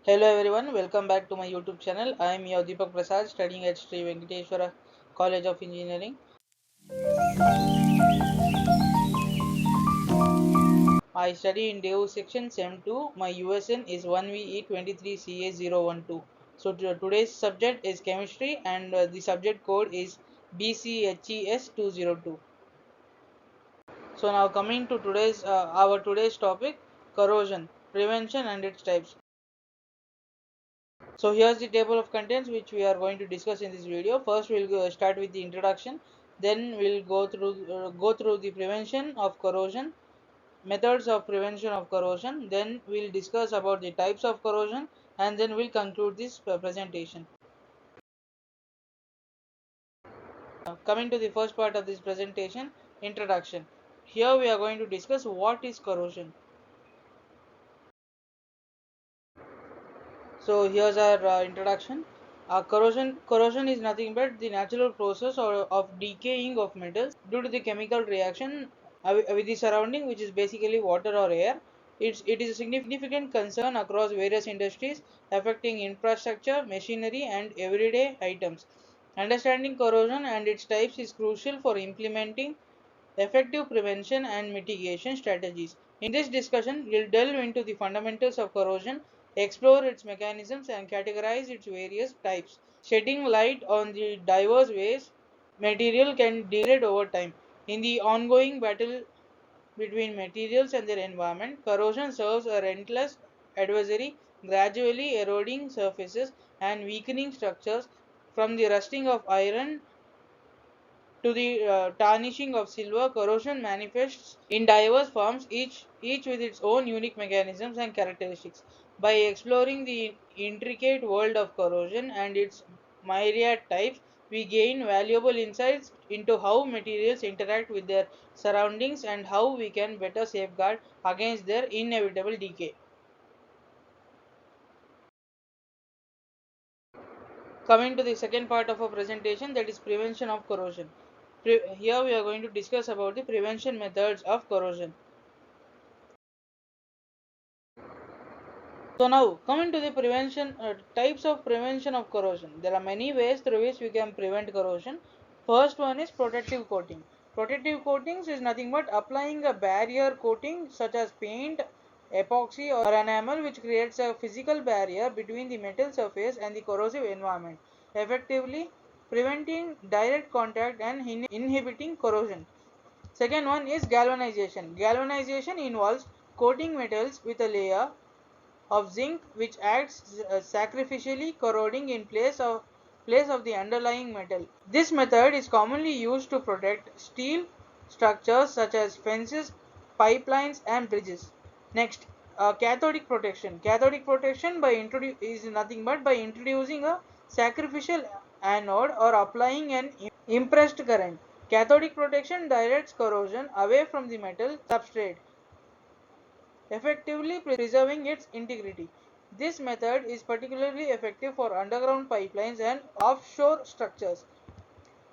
Hello everyone, welcome back to my YouTube channel. I am your Deepak Prasad, studying at Sri Venkateswara College of Engineering. I study in DEO section SEM 2. My USN is 1VE23CA012. So today's subject is chemistry and the subject code is BCHES202. So now coming to today's topic, corrosion, prevention and its types. So here's the table of contents which we are going to discuss in this video. First we'll start with the introduction, then we'll go through the prevention of corrosion, methods of prevention of corrosion, then we'll discuss about the types of corrosion, and then we'll conclude this presentation. Coming to the first part of this presentation, introduction. Here we are going to discuss what is corrosion. So here's our introduction. Corrosion is nothing but the natural process of decaying of metals due to the chemical reaction with the surrounding, which is basically water or air. It is a significant concern across various industries, affecting infrastructure, machinery, and everyday items. Understanding corrosion and its types is crucial for implementing effective prevention and mitigation strategies. In this discussion, we'll delve into the fundamentals of corrosion, explore its mechanisms, and categorize its various types, shedding light on the diverse ways material can degrade over time. In the ongoing battle between materials and their environment, corrosion serves a relentless adversary, gradually eroding surfaces and weakening structures. From the rusting of iron to the tarnishing of silver, corrosion manifests in diverse forms, each with its own unique mechanisms and characteristics. By exploring the intricate world of corrosion and its myriad types, we gain valuable insights into how materials interact with their surroundings and how we can better safeguard against their inevitable decay. Coming to the second part of our presentation, that is prevention of corrosion. Here we are going to discuss about the prevention methods of corrosion. So now coming to the prevention types of prevention of corrosion. There are many ways through which we can prevent corrosion. First one is protective coating. Protective coatings is nothing but applying a barrier coating such as paint, epoxy or enamel, which creates a physical barrier between the metal surface and the corrosive environment, effectively preventing direct contact and inhibiting corrosion. Second one is galvanization. Galvanization involves coating metals with a layer of zinc which acts sacrificially corroding in place of the underlying metal. This method is commonly used to protect steel structures such as fences, pipelines and bridges. Next, cathodic protection. Cathodic protection is nothing but by introducing a sacrificial anode or applying an impressed current. Cathodic protection directs corrosion away from the metal substrate, effectively preserving its integrity. This method is particularly effective for underground pipelines and offshore structures.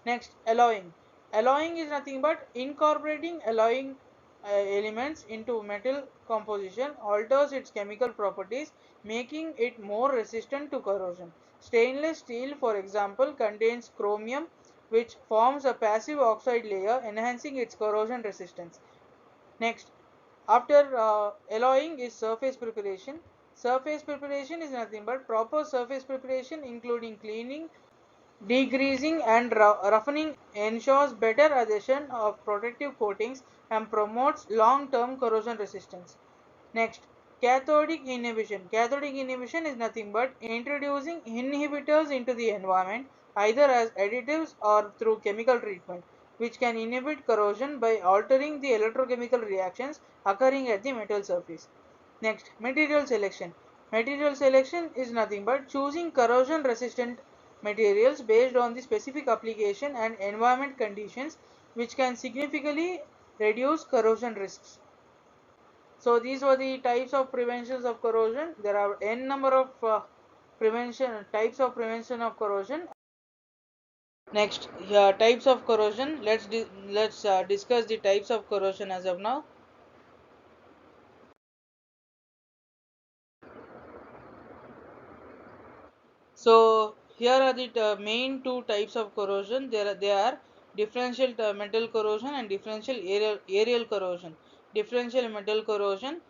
Next, alloying. Alloying is nothing but incorporating alloying elements into metal composition alters its chemical properties, making it more resistant to corrosion. Stainless steel, for example, contains chromium, which forms a passive oxide layer, enhancing its corrosion resistance. Next, after alloying is surface preparation. Surface preparation is nothing but proper surface preparation including cleaning, degreasing and roughening ensures better adhesion of protective coatings and promotes long-term corrosion resistance. Next, cathodic inhibition. Cathodic inhibition is nothing but introducing inhibitors into the environment either as additives or through chemical treatment, which can inhibit corrosion by altering the electrochemical reactions occurring at the metal surface. Next, material selection. Material selection is nothing but choosing corrosion resistant materials based on the specific application and environment conditions, which can significantly reduce corrosion risks. So these were the types of preventions of corrosion. There are n number of prevention types of prevention of corrosion. Next, types of corrosion. Let's discuss the types of corrosion as of now. So here are the main two types of corrosion. They are differential metal corrosion and differential aerial corrosion. Differential metal corrosion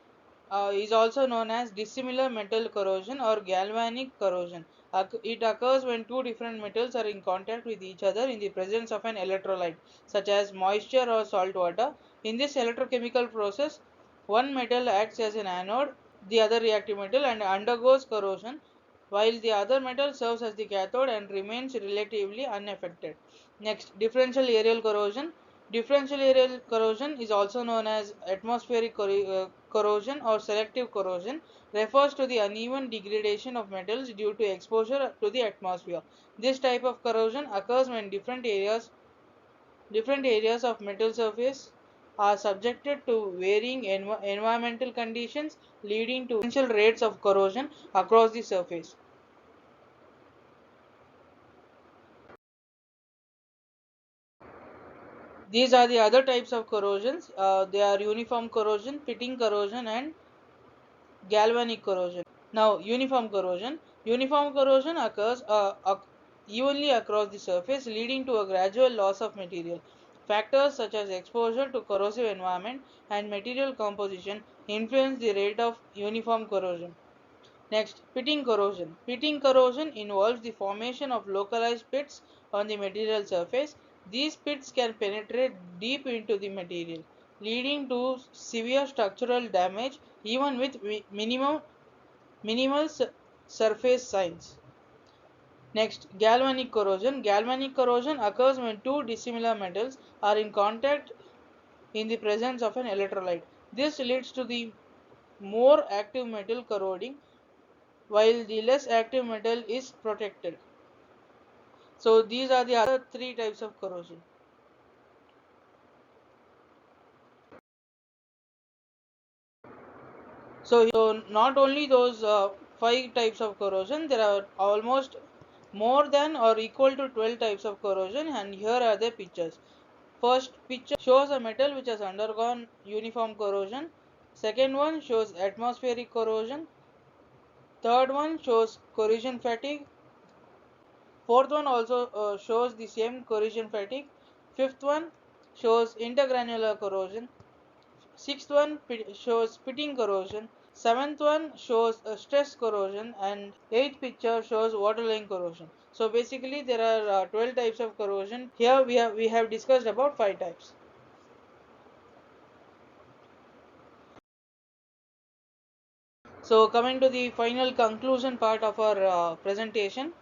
is also known as dissimilar metal corrosion or galvanic corrosion. It occurs when two different metals are in contact with each other in the presence of an electrolyte, such as moisture or salt water. In this electrochemical process, one metal acts as an anode, the other reactive metal, and undergoes corrosion, while the other metal serves as the cathode and remains relatively unaffected. Next, differential aerial corrosion. Differential aerial corrosion is also known as atmospheric corrosion or selective corrosion, refers to the uneven degradation of metals due to exposure to the atmosphere. This type of corrosion occurs when different areas of metal surface are subjected to varying environmental conditions, leading to potential rates of corrosion across the surface. These are the other types of corrosions. They are uniform corrosion, pitting corrosion, and galvanic corrosion. Now, uniform corrosion. Uniform corrosion occurs evenly across the surface, leading to a gradual loss of material. Factors such as exposure to corrosive environment and material composition influence the rate of uniform corrosion. Next, pitting corrosion. Pitting corrosion involves the formation of localized pits on the material surface. These pits can penetrate deep into the material, leading to severe structural damage even with minimal surface signs. Next, galvanic corrosion. Galvanic corrosion occurs when two dissimilar metals are in contact in the presence of an electrolyte. This leads to the more active metal corroding while the less active metal is protected. So these are the other three types of corrosion. So not only those five types of corrosion, there are almost more than or equal to 12 types of corrosion, and here are the pictures. First picture shows a metal which has undergone uniform corrosion. Second one shows atmospheric corrosion. Third one shows corrosion fatigue. Fourth one also shows the same corrosion fatigue. Fifth one shows intergranular corrosion. Sixth one shows pitting corrosion. Seventh one shows stress corrosion, and eighth picture shows waterline corrosion. So basically there are 12 types of corrosion. Here we have discussed about 5 types. So coming to the final conclusion part of our presentation.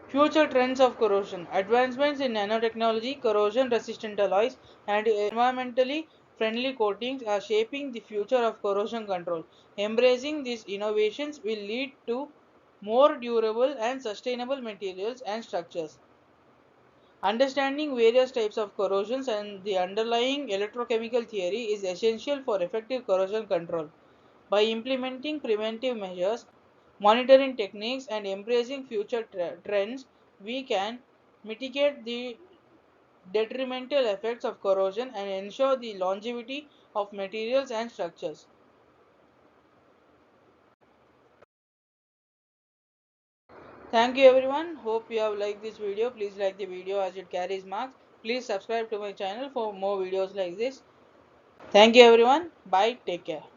Future trends of corrosion. Advancements in nanotechnology, corrosion resistant alloys, and environmentally friendly coatings are shaping the future of corrosion control. Embracing these innovations will lead to more durable and sustainable materials and structures. Understanding various types of corrosions and the underlying electrochemical theory is essential for effective corrosion control. By implementing preventive measures, monitoring techniques, and embracing future trends, we can mitigate the detrimental effects of corrosion and ensure the longevity of materials and structures. Thank you everyone. Hope you have liked this video. Please like the video as it carries marks. Please subscribe to my channel for more videos like this. Thank you everyone. Bye. Take care.